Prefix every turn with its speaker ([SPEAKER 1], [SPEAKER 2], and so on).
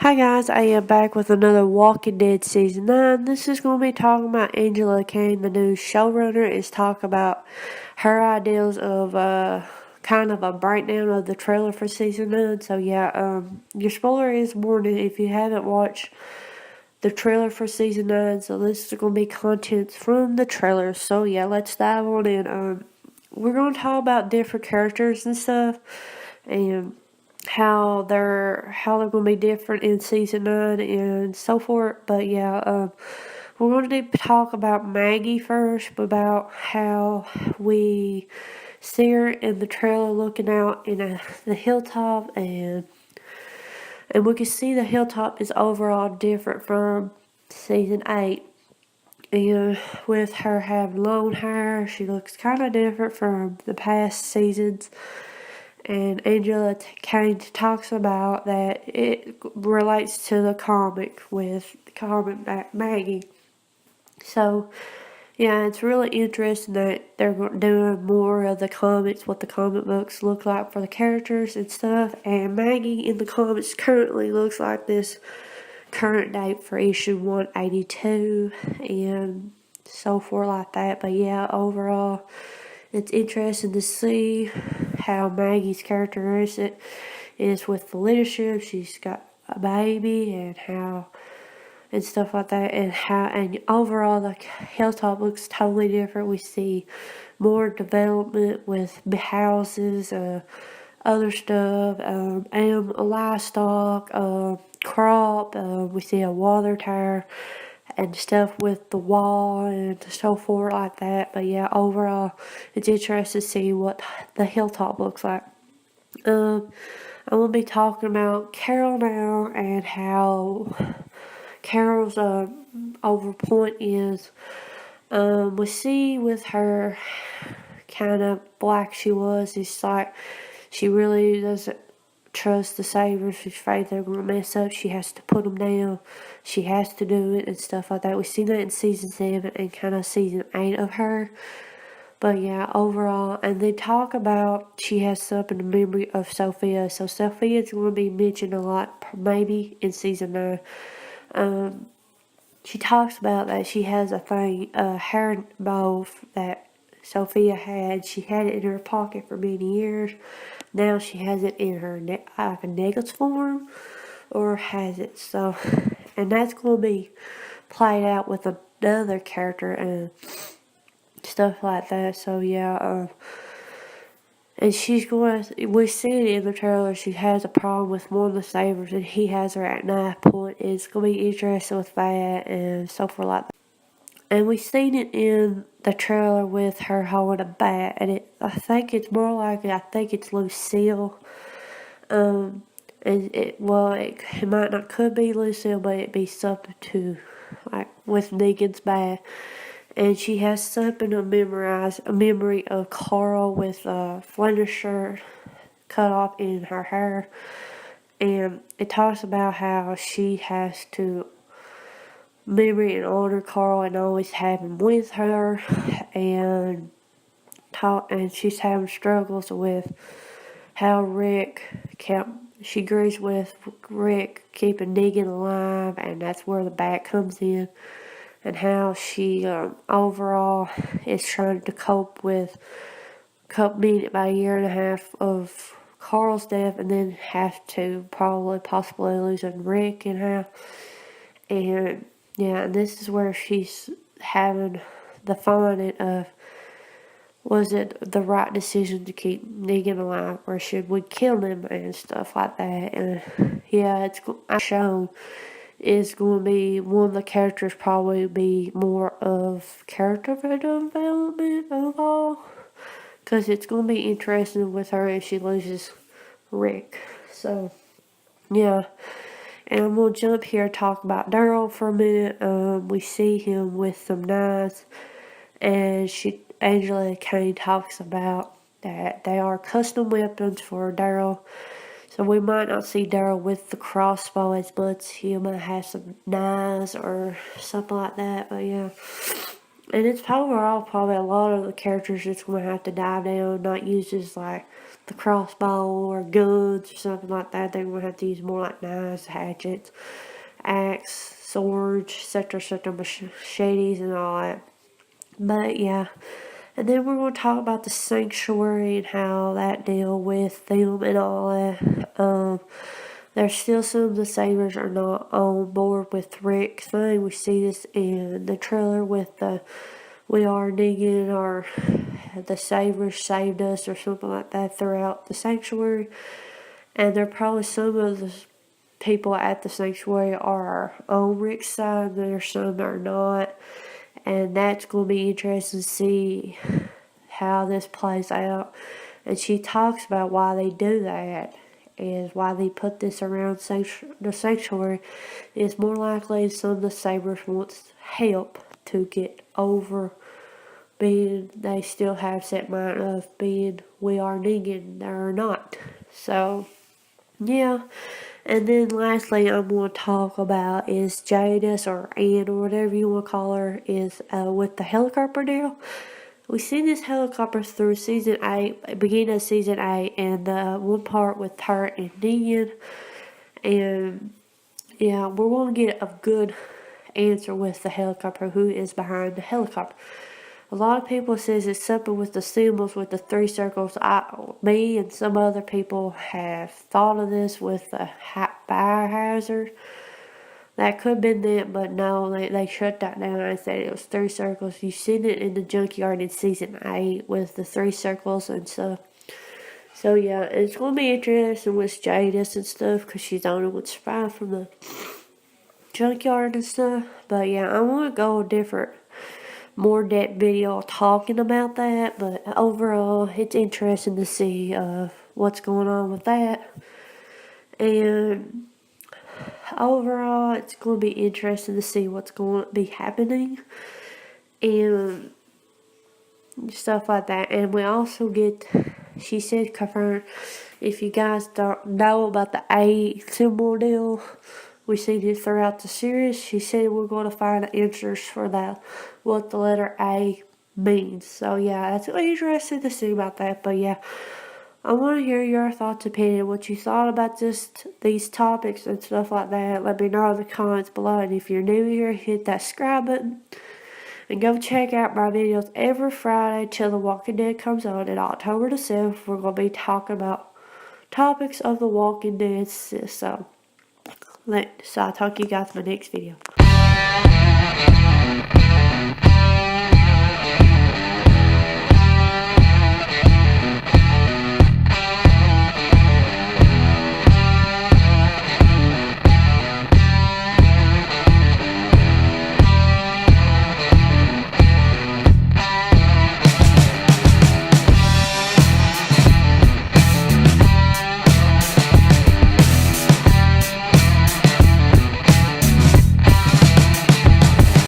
[SPEAKER 1] Hi guys, I am back with another Walking Dead Season 9. This is going to be talking about Angela Kane, the new showrunner, is talk about her ideas of kind of a breakdown of the trailer for Season 9. So yeah, your spoiler is warning if you haven't watched the trailer for Season 9. So this is going to be contents from the trailer. So yeah, let's dive on in. We're going to talk about different characters and stuff, and how they're gonna be different in season 9 and so forth. But yeah, we're gonna talk about Maggie first, about how we see her in the trailer looking out in the hilltop, and we can see the hilltop is overall different from season 8. And with her having long hair, she looks kind of different from the past seasons. And Angela Kane talks about that it relates to the comic with comic Maggie. So, yeah, it's really interesting that they're doing more of the comics, what the comic books look like for the characters and stuff. And Maggie in the comics currently looks like this current date for issue 182 and so forth like that. But yeah, overall, it's interesting to see how Maggie's characteristic is with the leadership. She's got a baby and stuff like that, and overall the hilltop looks totally different. We see more development with houses, other stuff, and livestock, crop. We see a water tower and stuff with the wall and so forth like that. But yeah, overall, it's interesting to see what the hilltop looks like. I'm gonna be talking about Carol now and how Carol's over point is. We see with her kind of black she was. It's like she really doesn't trust the Savers. She's afraid they're going to mess up. She has to put them down. She has to do it and stuff like that. We've seen that in season 7 and kind of season 8 of her. But yeah, overall, and they talk about she has something in memory of Sophia. So Sophia's going to be mentioned a lot, maybe in season 9. She talks about that she has a thing, a hair bow that Sophia had. She had it in her pocket for many years. Now she has it in her like a necklace form, or has it. So, and that's going to be played out with another character and stuff like that. So yeah, and she's going to, we see it in the trailer, she has a problem with one of the Savers, and he has her at knife point. It's going to be interesting with that and so forth like that. And we seen it in the trailer with her holding a bat, and I think it's more like, I think it's Lucille. And it might not could be Lucille, but it'd be something to, like with Negan's bat. And she has something to memorize, a memory of Carl with a Flanders shirt cut off in her hair. And it talks about how she has to memory and honor Carl and always have him with her, and she's having struggles with how Rick kept. She agrees with Rick keeping Negan alive, and that's where the bat comes in, and how she overall is trying to cope with being about a year and a half of Carl's death, and then have to possibly losing Rick in half. And yeah, and this is where she's having the finding of, was it the right decision to keep Negan alive, or should we kill him and stuff like that. And yeah, it's shown is going to be one of the characters, probably be more of character development of all, because it's going to be interesting with her if she loses Rick. So yeah. And I'm going to jump here and talk about Daryl for a minute. We see him with some knives, and Angela Kane talks about that they are custom weapons for Daryl. So we might not see Daryl with the crossbow as much. He might have some knives or something like that. But yeah. And it's overall probably a lot of the characters that's going to have to dive down, not use as like the crossbow or guns or something like that. They're going to have to use more like knives, hatchets, axe, swords, etc., machetes, and all that. But yeah, and then we're going to talk about the sanctuary and how that deal with them and all that. There's still some of the Sabres are not on board with Rick's thing. We see this in the trailer with the "We Are Negan" or "The Sabres Saved Us" or something like that throughout the sanctuary. And there are probably some of the people at the sanctuary are on Rick's side, and there's some that are not. And that's going to be interesting to see how this plays out. And she talks about why they do that, is why they put this around the sanctuary is more likely some of the Sabres wants help to get over being, they still have set mind of being We Are Negan or not. So, yeah. And then lastly, I'm going to talk about is Jadis or Ann or whatever you want to call her is with the helicopter deal. We see this helicopter through season 8, beginning of season 8, and the one part with her and Negan. And yeah, we're going to get a good answer with the helicopter, who is behind the helicopter. A lot of people says it's something with the symbols with the 3 circles. Me and some other people have thought of this with the fire hazard. That could have been it, but no, they shut that down and said it was 3 circles. You've seen it in the junkyard in season 8 with the 3 circles and stuff. So yeah, it's going to be interesting with Jadis and stuff because she's the only one survived from the junkyard and stuff. But yeah, I want to go different, more depth video talking about that. But overall, it's interesting to see what's going on with that. And overall, it's going to be interesting to see what's going to be happening and stuff like that. And we also get, she said, confirmed, if you guys don't know about the A symbol deal, we see this throughout the series. She said we're going to find answers for that, what the letter A means. So yeah, that's interesting to see about that. But yeah, I want to hear your thoughts, opinion, what you thought about these topics and stuff like that. Let me know in the comments below. And if you're new here, hit that subscribe button. And go check out my videos every Friday till The Walking Dead comes on. And October the 7th, we're going to be talking about topics of The Walking Dead. So I'll talk to you guys in my next video.